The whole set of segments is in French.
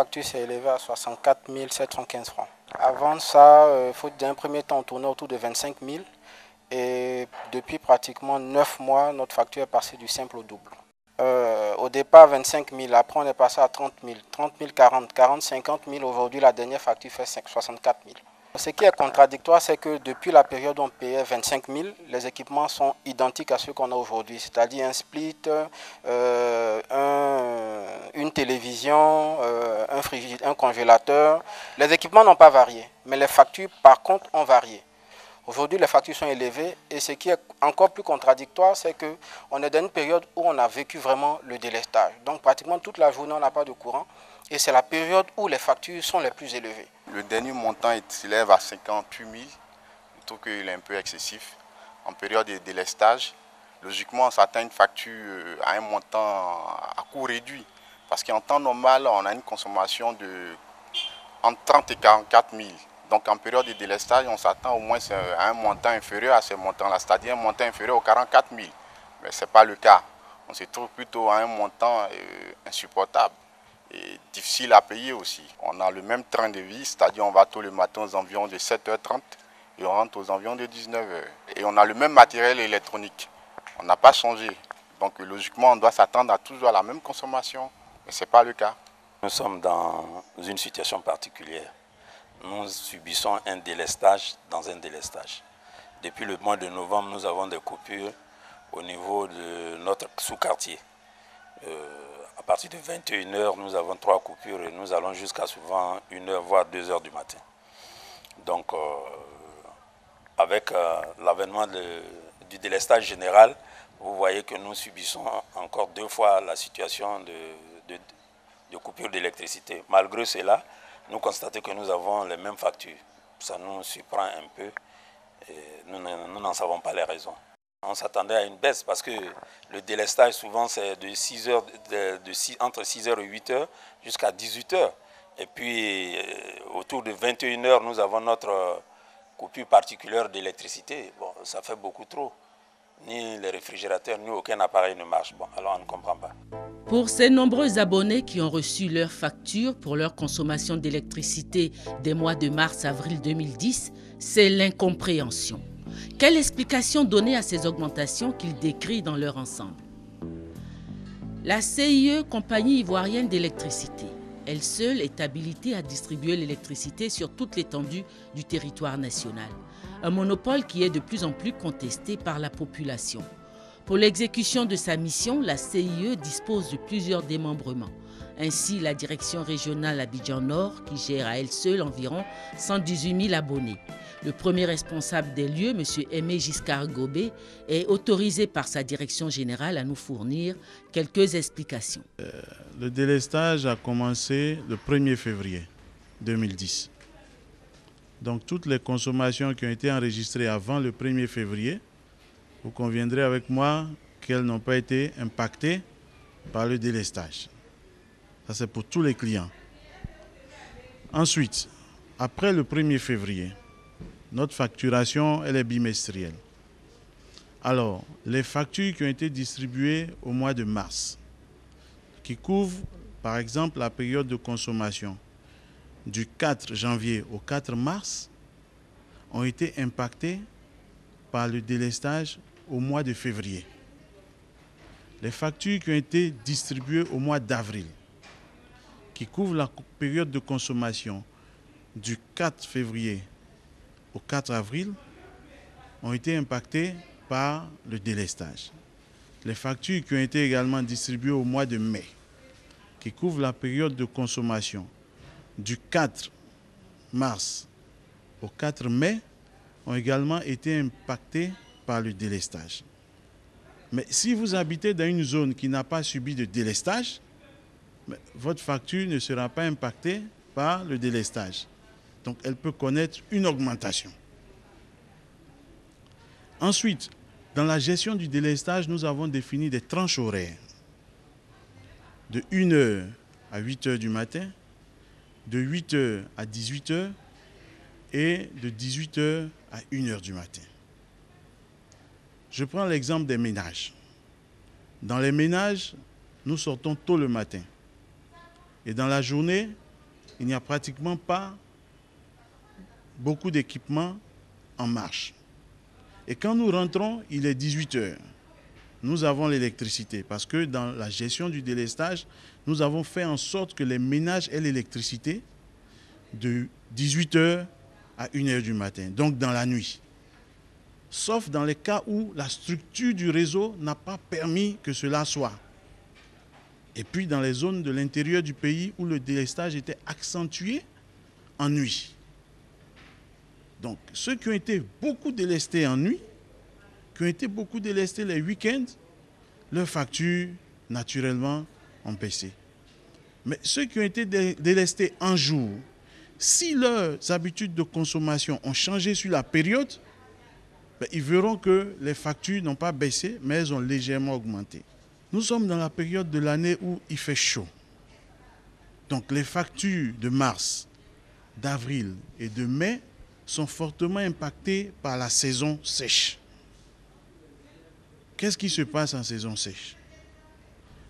facture s'est élevée à 64 715 francs. Avant ça, dans un premier temps, on tournait autour de 25 000. Et depuis pratiquement 9 mois, notre facture est passée du simple au double. Au départ, 25 000. Après, on est passé à 30 000. 30 000, 40, 50 000. Aujourd'hui, la dernière facture fait 64 000. Ce qui est contradictoire, c'est que depuis la période où on payait 25 000, les équipements sont identiques à ceux qu'on a aujourd'hui, c'est-à-dire un split, une télévision, un congélateur. Les équipements n'ont pas varié, mais les factures, par contre, ont varié. Aujourd'hui, les factures sont élevées et ce qui est encore plus contradictoire, c'est qu'on est dans une période où on a vécu vraiment le délestage. Donc pratiquement toute la journée, on n'a pas de courant et c'est la période où les factures sont les plus élevées. Le dernier montant s'élève à 58 000, je trouve qu'il est un peu excessif. En période de délestage, logiquement, on s'attend à une facture à un montant à coût réduit. Parce qu'en temps normal, on a une consommation de entre 30 et 44 000. Donc en période de délestage, on s'attend au moins à un montant inférieur à ce montant-là, c'est-à-dire un montant inférieur aux 44 000. Mais ce n'est pas le cas. On se trouve plutôt à un montant insupportable et difficile à payer aussi. On a le même train de vie, c'est-à-dire on va tôt le matin aux environs de 7h30 et on rentre aux environs de 19h. Et on a le même matériel électronique. On n'a pas changé. Donc logiquement, on doit s'attendre à toujours à la même consommation, mais ce n'est pas le cas. Nous sommes dans une situation particulière. Nous subissons un délestage dans un délestage. Depuis le mois de novembre, nous avons des coupures au niveau de notre sous-quartier. À partir de 21h, nous avons 3 coupures et nous allons jusqu'à souvent 1h, voire 2h du matin. Donc, avec l'avènement du délestage général, vous voyez que nous subissons encore 2 fois la situation de coupure d'électricité. Malgré cela, nous constatons que nous avons les mêmes factures. Ça nous surprend un peu et nous n'en savons pas les raisons. On s'attendait à une baisse parce que le délestage souvent c'est de 6 heures, entre 6h et 8h jusqu'à 18h. Et puis autour de 21h, nous avons notre coupure particulière d'électricité. Bon, ça fait beaucoup trop. Ni les réfrigérateurs, ni aucun appareil ne marche. Bon, alors on ne comprend pas. Pour ces nombreux abonnés qui ont reçu leurs factures pour leur consommation d'électricité des mois de mars-avril 2010, c'est l'incompréhension. Quelle explication donner à ces augmentations qu'ils décrivent dans leur ensemble? La CIE, Compagnie ivoirienne d'électricité, elle seule est habilitée à distribuer l'électricité sur toute l'étendue du territoire national. Un monopole qui est de plus en plus contesté par la population. Pour l'exécution de sa mission, la CIE dispose de plusieurs démembrements. Ainsi, la direction régionale Abidjan Nord, qui gère à elle seule environ 118 000 abonnés. Le premier responsable des lieux, M. Aimé Giscard Gobé, est autorisé par sa direction générale à nous fournir quelques explications. Le délestage a commencé le 1er février 2010. Donc toutes les consommations qui ont été enregistrées avant le 1er février, vous conviendrez avec moi qu'elles n'ont pas été impactées par le délestage. Ça, c'est pour tous les clients. Ensuite, après le 1er février, notre facturation, elle est bimestrielle. Alors, les factures qui ont été distribuées au mois de mars, qui couvrent, par exemple, la période de consommation du 4 janvier au 4 mars, ont été impactées par le délestage au mois de février. Les factures qui ont été distribuées au mois d'avril, qui couvrent la période de consommation du 4 février au 4 avril, ont été impactées par le délestage. Les factures qui ont été également distribuées au mois de mai, qui couvrent la période de consommation du 4 mars au 4 mai, ont également été impactées par le délestage. Mais si vous habitez dans une zone qui n'a pas subi de délestage, votre facture ne sera pas impactée par le délestage. Donc elle peut connaître une augmentation. Ensuite, dans la gestion du délestage, nous avons défini des tranches horaires. De 1h à 8h du matin, de 8h à 18h et de 18h à 1h du matin. Je prends l'exemple des ménages. Dans les ménages, nous sortons tôt le matin. Et dans la journée, il n'y a pratiquement pas beaucoup d'équipements en marche. Et quand nous rentrons, il est 18 h. Nous avons l'électricité parce que dans la gestion du délestage, nous avons fait en sorte que les ménages aient l'électricité de 18 h à 1 h du matin, donc dans la nuit. Sauf dans les cas où la structure du réseau n'a pas permis que cela soit. Et puis dans les zones de l'intérieur du pays où le délestage était accentué en nuit. Donc ceux qui ont été beaucoup délestés en nuit, qui ont été beaucoup délestés les week-ends, leurs factures, naturellement, ont baissé. Mais ceux qui ont été délestés en jour, si leurs habitudes de consommation ont changé sur la période, ils verront que les factures n'ont pas baissé, mais elles ont légèrement augmenté. Nous sommes dans la période de l'année où il fait chaud. Donc les factures de mars, d'avril et de mai sont fortement impactées par la saison sèche. Qu'est-ce qui se passe en saison sèche?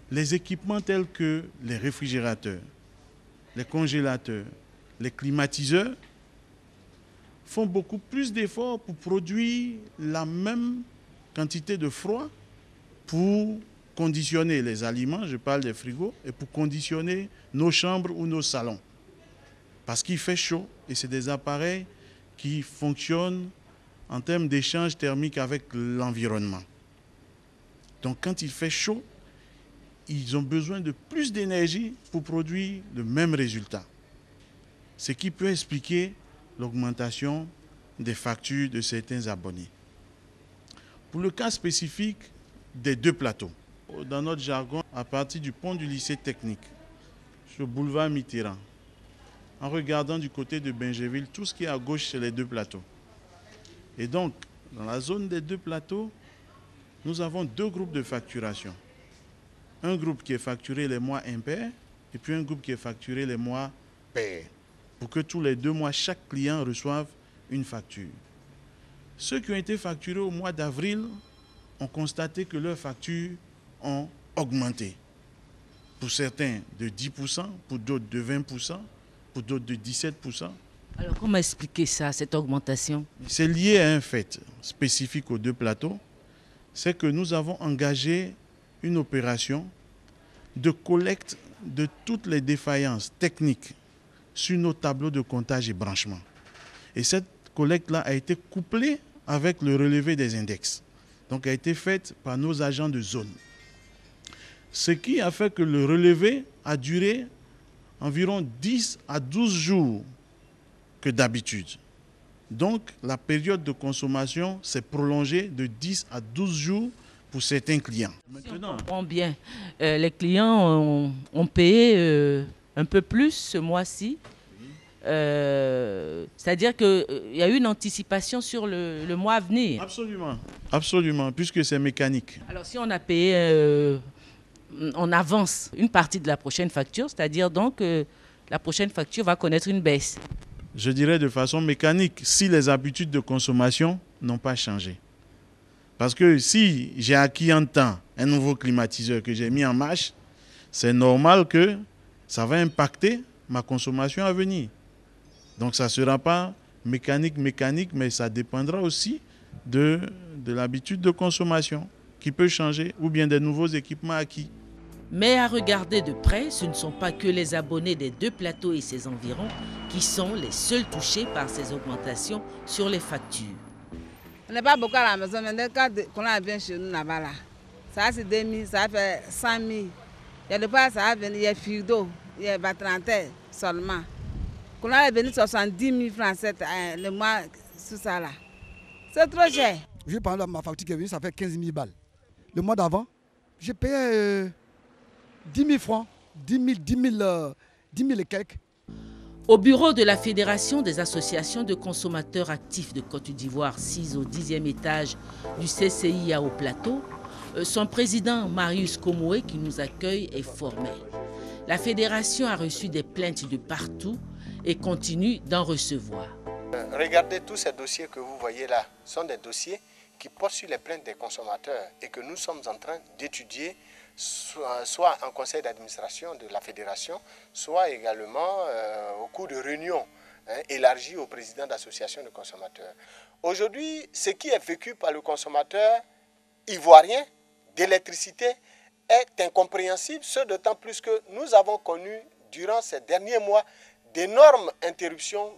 Les équipements tels que les réfrigérateurs, les congélateurs, les climatiseurs font beaucoup plus d'efforts pour produire la même quantité de froid pour conditionner les aliments, je parle des frigos, et pour conditionner nos chambres ou nos salons. Parce qu'il fait chaud et c'est des appareils qui fonctionnent en termes d'échange thermique avec l'environnement. Donc quand il fait chaud, ils ont besoin de plus d'énergie pour produire le même résultat. Ce qui peut expliquer l'augmentation des factures de certains abonnés. Pour le cas spécifique des deux plateaux, dans notre jargon, à partir du pont du lycée technique, sur le boulevard Mitterrand, en regardant du côté de Benjéville, tout ce qui est à gauche, c'est les deux plateaux. Et donc, dans la zone des deux plateaux, nous avons deux groupes de facturation. Un groupe qui est facturé les mois impairs et puis un groupe qui est facturé les mois pairs. Pour que tous les 2 mois, chaque client reçoive une facture. Ceux qui ont été facturés au mois d'avril ont constaté que leurs factures ont augmenté. Pour certains de 10%, pour d'autres de 20%, pour d'autres de 17%. Alors comment expliquer ça, cette augmentation? C'est lié à un fait spécifique aux deux plateaux. C'est que nous avons engagé une opération de collecte de toutes les défaillances techniques sur nos tableaux de comptage et branchement. Et cette collecte-là a été couplée avec le relevé des index. Donc, a été faite par nos agents de zone. Ce qui a fait que le relevé a duré environ 10 à 12 jours que d'habitude. Donc, la période de consommation s'est prolongée de 10 à 12 jours pour certains clients. Maintenant, si on comprend bien, les clients ont payé un peu plus ce mois-ci. C'est-à-dire qu'il y a eu une anticipation sur le mois à venir. Absolument, absolument, puisque c'est mécanique. Alors si on a payé en avance une partie de la prochaine facture, c'est-à-dire donc la prochaine facture va connaître une baisse. Je dirais de façon mécanique, si les habitudes de consommation n'ont pas changé. Parce que si j'ai acquis en temps un nouveau climatiseur que j'ai mis en marche, c'est normal que ça va impacter ma consommation à venir. Donc ça ne sera pas mécanique, mais ça dépendra aussi de l'habitude de consommation qui peut changer ou bien des nouveaux équipements acquis. Mais à regarder de près, ce ne sont pas que les abonnés des deux plateaux et ses environs qui sont les seuls touchés par ces augmentations sur les factures. On n'est pas beaucoup à la maison, mais quand on vient chez nous là-bas, là, ça c'est 2 000, ça fait 100 000. Il y a des fois, ça va venir, il y a frigo, il y a 30 seulement. Quand on est venu 70 000 francs le mois, tout ça là. C'est trop cher. Je prends ma facture qui est venue, ça fait 15 000 balles. Le mois d'avant, j'ai payé 10 000 francs, 10 000 et quelques. Au bureau de la Fédération des associations de consommateurs actifs de Côte d'Ivoire, 6 au 10e étage du CCIA au Plateau, son président Marius Komoué, qui nous accueille, est formel. La fédération a reçu des plaintes de partout et continue d'en recevoir. Regardez tous ces dossiers que vous voyez là, ce sont des dossiers qui portent sur les plaintes des consommateurs et que nous sommes en train d'étudier soit en conseil d'administration de la fédération, soit également au cours de réunions élargies au président d'associations de consommateurs. Aujourd'hui, ce qui est vécu par le consommateur ivoirien d'électricité est incompréhensible, ce d'autant plus que nous avons connu durant ces derniers mois d'énormes interruptions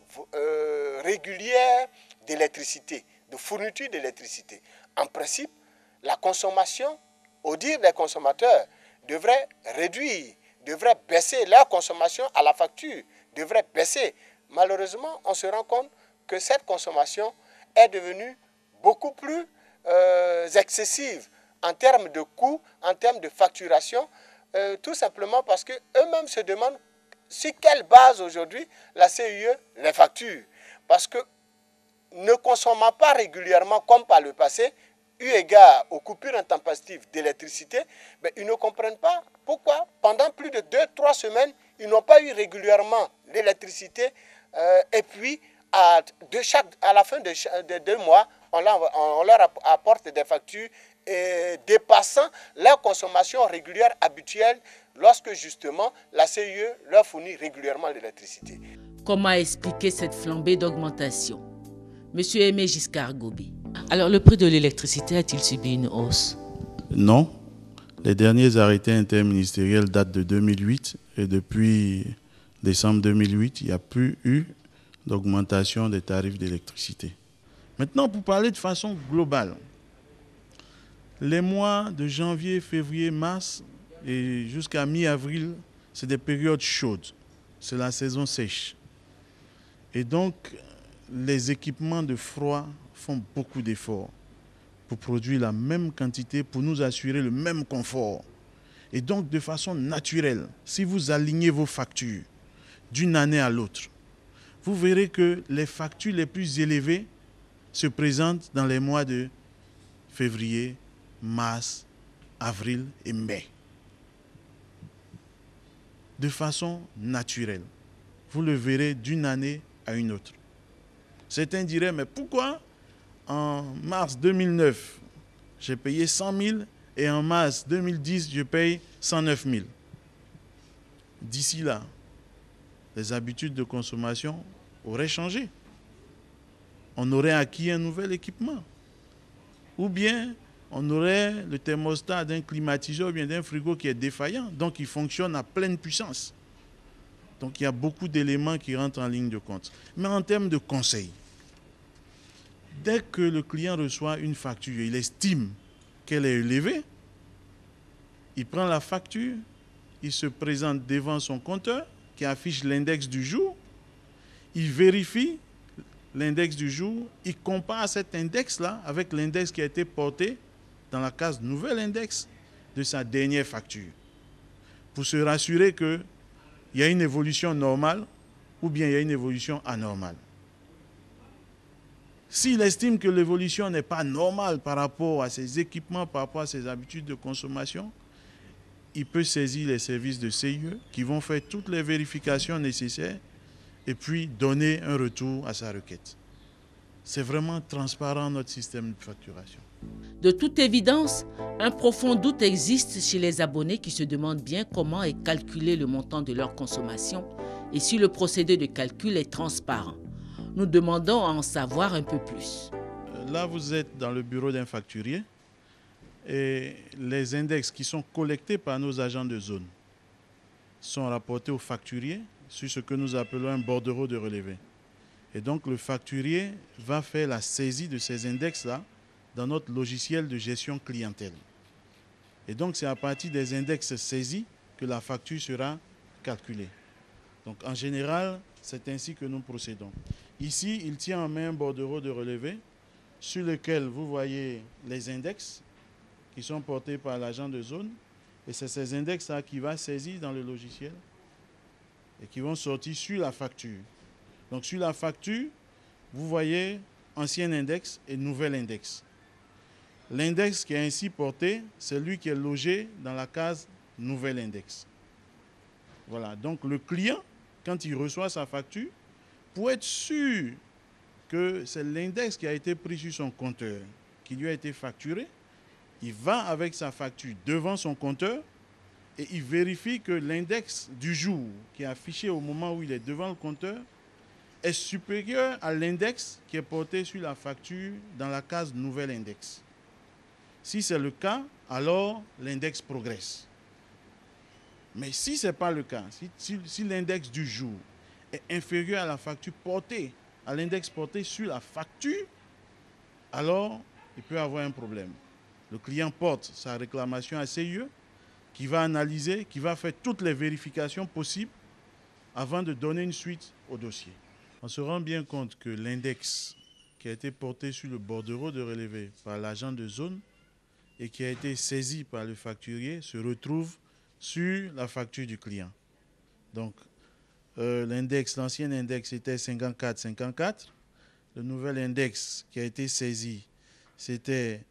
régulières d'électricité, de fourniture d'électricité. En principe, la consommation, au dire des consommateurs, devrait réduire, devrait baisser leur consommation à la facture, devrait baisser. Malheureusement, on se rend compte que cette consommation est devenue beaucoup plus excessive en termes de coûts, en termes de facturation, tout simplement parce qu'eux-mêmes se demandent sur quelle base aujourd'hui la CIE les facture. Parce que ne consommant pas régulièrement comme par le passé, eu égard aux coupures intempestives d'électricité, ils ne comprennent pas pourquoi pendant plus de 2-3 semaines, ils n'ont pas eu régulièrement l'électricité et puis à la fin de 2 mois, on leur apporte des factures dépassant leur consommation régulière habituelle lorsque justement la CIE leur fournit régulièrement l'électricité. Comment expliquer cette flambée d'augmentation? Monsieur Aimé Giscard Gobi. Alors, le prix de l'électricité a-t-il subi une hausse? Non. Les derniers arrêtés interministériels datent de 2008 et depuis décembre 2008, il n'y a plus eu d'augmentation des tarifs d'électricité. Maintenant, pour parler de façon globale, les mois de janvier, février, mars et jusqu'à mi-avril, c'est des périodes chaudes. C'est la saison sèche. Et donc, les équipements de froid font beaucoup d'efforts pour produire la même quantité, pour nous assurer le même confort. Et donc, de façon naturelle, si vous alignez vos factures d'une année à l'autre, vous verrez que les factures les plus élevées se présentent dans les mois de février, mars, avril et mai. De façon naturelle. Vous le verrez d'une année à une autre. Certains diraient, mais pourquoi en mars 2009, j'ai payé 100 000 et en mars 2010, je paye 109 000. D'ici là, les habitudes de consommation auraient changé. On aurait acquis un nouvel équipement. Ou bien, on aurait le thermostat d'un climatiseur ou bien d'un frigo qui est défaillant, donc il fonctionne à pleine puissance. Donc il y a beaucoup d'éléments qui rentrent en ligne de compte. Mais en termes de conseil, dès que le client reçoit une facture, il estime qu'elle est élevée, il prend la facture, il se présente devant son compteur qui affiche l'index du jour, il vérifie l'index du jour, il compare cet index-là avec l'index qui a été porté dans la case nouvel index de sa dernière facture, pour se rassurer qu'il y a une évolution normale ou bien il y a une évolution anormale. S'il estime que l'évolution n'est pas normale par rapport à ses équipements, par rapport à ses habitudes de consommation, il peut saisir les services de CIE qui vont faire toutes les vérifications nécessaires et puis donner un retour à sa requête. C'est vraiment transparent notre système de facturation. De toute évidence, un profond doute existe chez les abonnés qui se demandent bien comment est calculé le montant de leur consommation et si le procédé de calcul est transparent. Nous demandons à en savoir un peu plus. Là, vous êtes dans le bureau d'un facturier et les index qui sont collectés par nos agents de zone sont rapportés au facturier sur ce que nous appelons un bordereau de relevé. Et donc, le facturier va faire la saisie de ces index-là dans notre logiciel de gestion clientèle. Et donc, c'est à partir des index saisis que la facture sera calculée. Donc, en général, c'est ainsi que nous procédons. Ici, il tient en main un bordereau de relevé sur lequel vous voyez les index qui sont portés par l'agent de zone. Et c'est ces index-là qui va saisir dans le logiciel et qui vont sortir sur la facture. Donc, sur la facture, vous voyez ancien index et nouvel index. L'index qui est ainsi porté, c'est lui qui est logé dans la case nouvel index. Voilà, donc le client, quand il reçoit sa facture, pour être sûr que c'est l'index qui a été pris sur son compteur, qui lui a été facturé, il va avec sa facture devant son compteur et il vérifie que l'index du jour qui est affiché au moment où il est devant le compteur est supérieur à l'index qui est porté sur la facture dans la case nouvel index. Si c'est le cas, alors l'index progresse. Mais si ce n'est pas le cas, si l'index du jour est inférieur à la facture portée, à l'index porté sur la facture, alors il peut avoir un problème. Le client porte sa réclamation à CIE qui va analyser, qui va faire toutes les vérifications possibles avant de donner une suite au dossier. On se rend bien compte que l'index qui a été porté sur le bordereau de relevé par l'agent de zone et qui a été saisi par le facturier se retrouve sur la facture du client. Donc, l'ancien index était 54,54. Le nouvel index qui a été saisi, c'était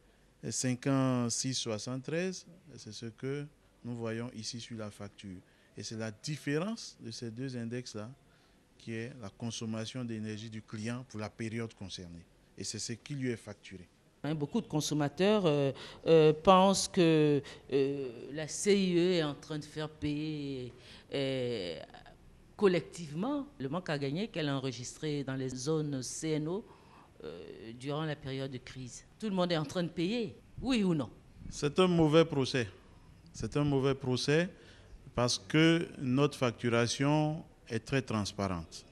56,73. C'est ce que nous voyons ici sur la facture. Et c'est la différence de ces deux index-là qui est la consommation d'énergie du client pour la période concernée. Et c'est ce qui lui est facturé. Beaucoup de consommateurs pensent que la CIE est en train de faire payer collectivement le manque à gagner qu'elle a enregistré dans les zones CNO durant la période de crise. Tout le monde est en train de payer, oui ou non? C'est un mauvais procès. C'est un mauvais procès parce que notre facturation est très transparente.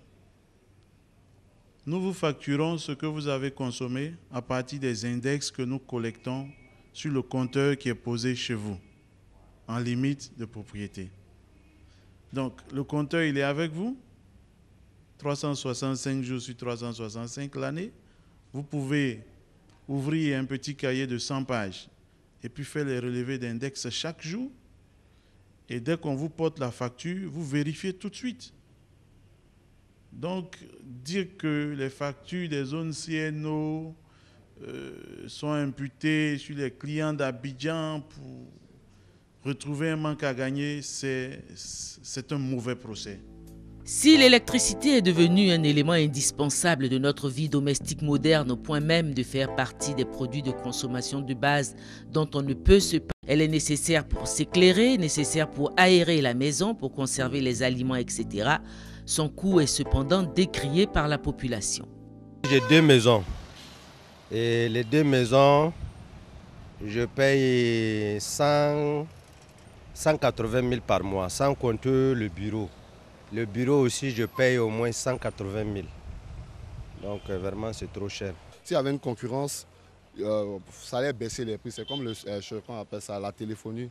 Nous vous facturons ce que vous avez consommé à partir des index que nous collectons sur le compteur qui est posé chez vous, en limite de propriété. Donc, le compteur, il est avec vous, 365 jours sur 365 l'année. Vous pouvez ouvrir un petit cahier de 100 pages et puis faire les relevés d'index chaque jour. Et dès qu'on vous porte la facture, vous vérifiez tout de suite. Donc, dire que les factures des zones CNO sont imputées sur les clients d'Abidjan pour retrouver un manque à gagner, c'est un mauvais procès. Si l'électricité est devenue un élément indispensable de notre vie domestique moderne au point même de faire partie des produits de consommation de base dont on ne peut se passer, elle est nécessaire pour s'éclairer, nécessaire pour aérer la maison, pour conserver les aliments, etc. Son coût est cependant décrié par la population. J'ai 2 maisons. Et les 2 maisons, je paye 180 000 par mois, sans compter le bureau. Le bureau aussi, je paye au moins 180 000. Donc vraiment, c'est trop cher. S'il y avait une concurrence, ça allait baisser les prix. C'est comme on appelle ça, la téléphonie.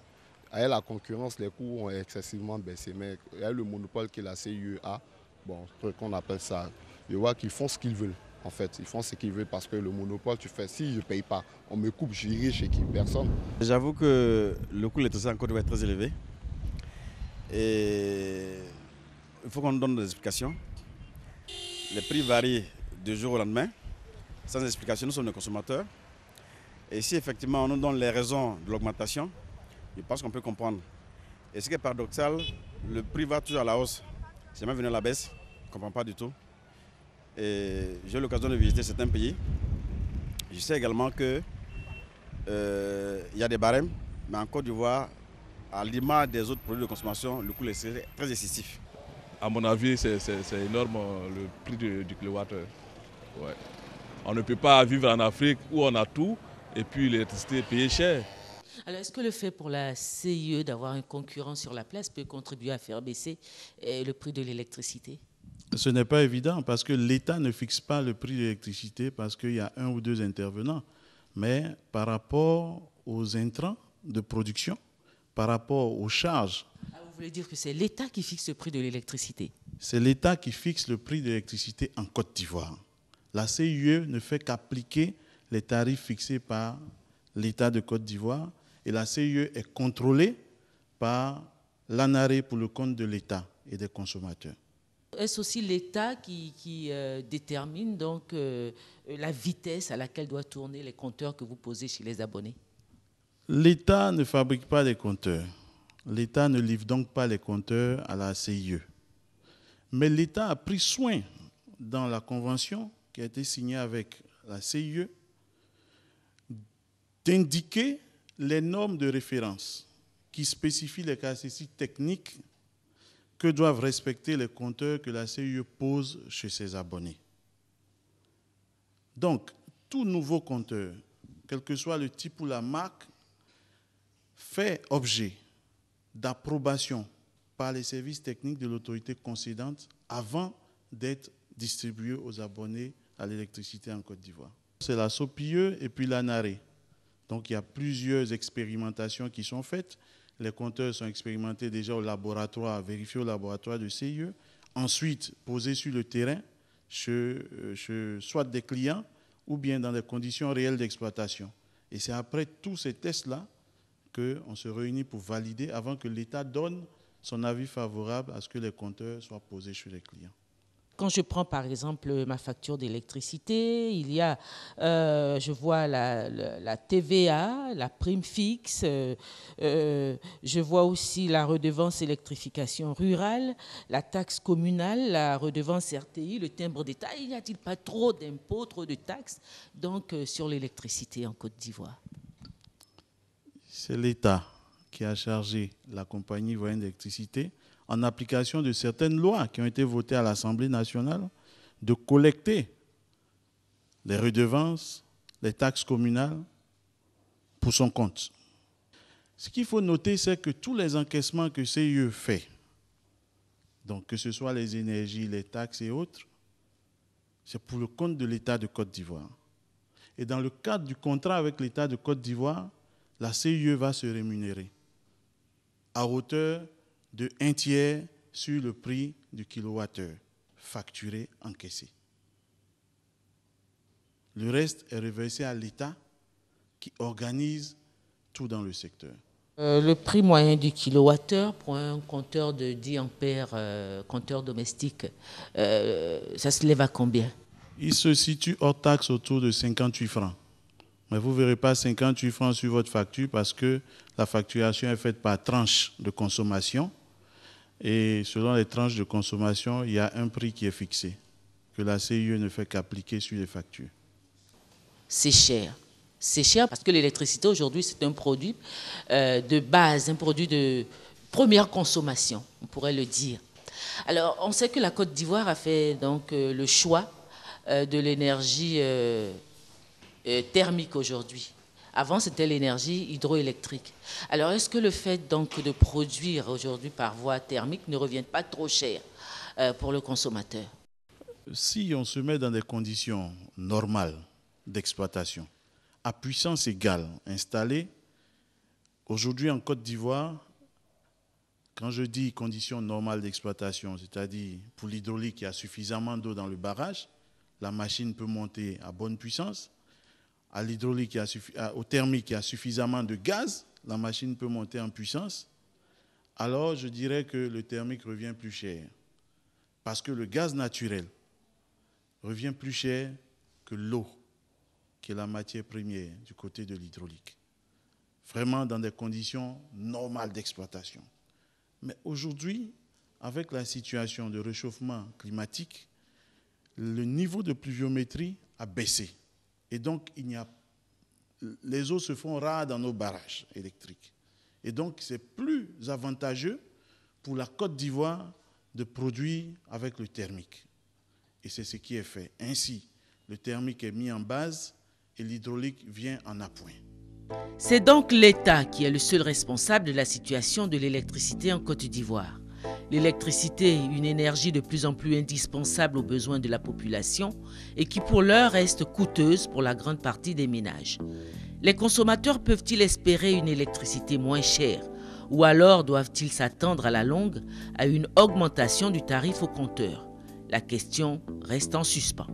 Avec la concurrence, les coûts ont excessivement baissé. Mais il y a le monopole que la CIE a, bon, qu'on appelle ça. Je vois qu'ils font ce qu'ils veulent. En fait, ils font ce qu'ils veulent parce que le monopole, tu fais, si je ne paye pas, on me coupe, j'irai chez qui? Personne. J'avoue que le coût de l'électricité en Côte d'Ivoire est très élevé. Et il faut qu'on donne des explications. Les prix varient de jour au lendemain. Sans explication, nous sommes des consommateurs. Et si effectivement on nous donne les raisons de l'augmentation, je pense qu'on peut comprendre. Et ce qui est paradoxal, le prix va toujours à la hausse. C'est même venu à la baisse, je ne comprends pas du tout. Et j'ai eu l'occasion de visiter certains pays. Je sais également qu'il y a des barèmes, mais en Côte d'Ivoire, à l'image des autres produits de consommation, le coût est très excessif. À mon avis, c'est énorme le prix du kilowattheure. Ouais. On ne peut pas vivre en Afrique où on a tout et puis l'électricité est payée cher. Alors, est-ce que le fait pour la CIE d'avoir un concurrent sur la place peut contribuer à faire baisser le prix de l'électricité? Ce n'est pas évident parce que l'État ne fixe pas le prix de l'électricité parce qu'il y a 1 ou 2 intervenants. Mais par rapport aux intrants de production, par rapport aux charges. Ah, vous voulez dire que c'est l'État qui fixe le prix de l'électricité? C'est l'État qui fixe le prix de l'électricité en Côte d'Ivoire. La CIE ne fait qu'appliquer les tarifs fixés par l'État de Côte d'Ivoire et la CIE est contrôlée par l'ANARE pour le compte de l'État et des consommateurs. Est-ce aussi l'État qui détermine donc la vitesse à laquelle doivent tourner les compteurs que vous posez chez les abonnés? L'État ne fabrique pas les compteurs. L'État ne livre donc pas les compteurs à la CIE. Mais l'État a pris soin dans la convention qui a été signée avec la CIE d'indiquer les normes de référence qui spécifient les caractéristiques techniques que doivent respecter les compteurs que la CIE pose chez ses abonnés. Donc, tout nouveau compteur, quel que soit le type ou la marque, fait objet d'approbation par les services techniques de l'autorité concédante avant d'être distribué aux abonnés à l'électricité en Côte d'Ivoire. C'est la SOPIE et puis l'ANARE. Donc il y a plusieurs expérimentations qui sont faites. Les compteurs sont expérimentés déjà au laboratoire, vérifiés au laboratoire de CIE, ensuite posés sur le terrain, soit des clients ou bien dans des conditions réelles d'exploitation. Et c'est après tous ces tests-là qu'on se réunit pour valider avant que l'État donne son avis favorable à ce que les compteurs soient posés chez les clients. Quand je prends par exemple ma facture d'électricité, il y a, je vois la TVA, la prime fixe, je vois aussi la redevance électrification rurale, la taxe communale, la redevance RTI, le timbre d'État. Il n'y a-t-il pas trop d'impôts, trop de taxes donc, sur l'électricité en Côte d'Ivoire? C'est l'État qui a chargé la compagnie ivoirienne d'électricité, en application de certaines lois qui ont été votées à l'Assemblée nationale, de collecter les redevances, les taxes communales pour son compte. Ce qu'il faut noter, c'est que tous les encaissements que CIE fait, donc que ce soit les énergies, les taxes et autres, c'est pour le compte de l'État de Côte d'Ivoire. Et dans le cadre du contrat avec l'État de Côte d'Ivoire, la CIE va se rémunérer à hauteur de 1/3 sur le prix du kilowattheure, facturé, encaissé. Le reste est reversé à l'État qui organise tout dans le secteur. Le prix moyen du kilowattheure pour un compteur de 10 ampères, compteur domestique, ça se lève à combien? Il se situe hors taxe autour de 58 francs. Mais vous ne verrez pas 58 francs sur votre facture parce que la facturation est faite par tranche de consommation. Et selon les tranches de consommation, il y a un prix qui est fixé, que la CIE ne fait qu'appliquer sur les factures. C'est cher. C'est cher parce que l'électricité aujourd'hui, c'est un produit de base, un produit de première consommation, on pourrait le dire. Alors, on sait que la Côte d'Ivoire a fait donc, le choix de l'énergie thermique aujourd'hui. Avant, c'était l'énergie hydroélectrique. Alors, est-ce que le fait donc de produire aujourd'hui par voie thermique ne revient pas trop cher pour le consommateur? Si on se met dans des conditions normales d'exploitation, à puissance égale installée, aujourd'hui en Côte d'Ivoire, quand je dis conditions normales d'exploitation, c'est-à-dire pour l'hydraulique, il y a suffisamment d'eau dans le barrage, la machine peut monter à bonne puissance. À l'hydraulique, au thermique, il y a suffisamment de gaz, la machine peut monter en puissance, alors je dirais que le thermique revient plus cher. Parce que le gaz naturel revient plus cher que l'eau, qui est la matière première du côté de l'hydraulique. Vraiment dans des conditions normales d'exploitation. Mais aujourd'hui, avec la situation de réchauffement climatique, le niveau de pluviométrie a baissé. Et donc, les eaux se font rares dans nos barrages électriques. Et donc, c'est plus avantageux pour la Côte d'Ivoire de produire avec le thermique. Et c'est ce qui est fait. Ainsi, le thermique est mis en base et l'hydraulique vient en appoint. C'est donc l'État qui est le seul responsable de la situation de l'électricité en Côte d'Ivoire. L'électricité, une énergie de plus en plus indispensable aux besoins de la population et qui pour l'heure reste coûteuse pour la grande partie des ménages. Les consommateurs peuvent-ils espérer une électricité moins chère ou alors doivent-ils s'attendre à la longue à une augmentation du tarif au compteur? La question reste en suspens.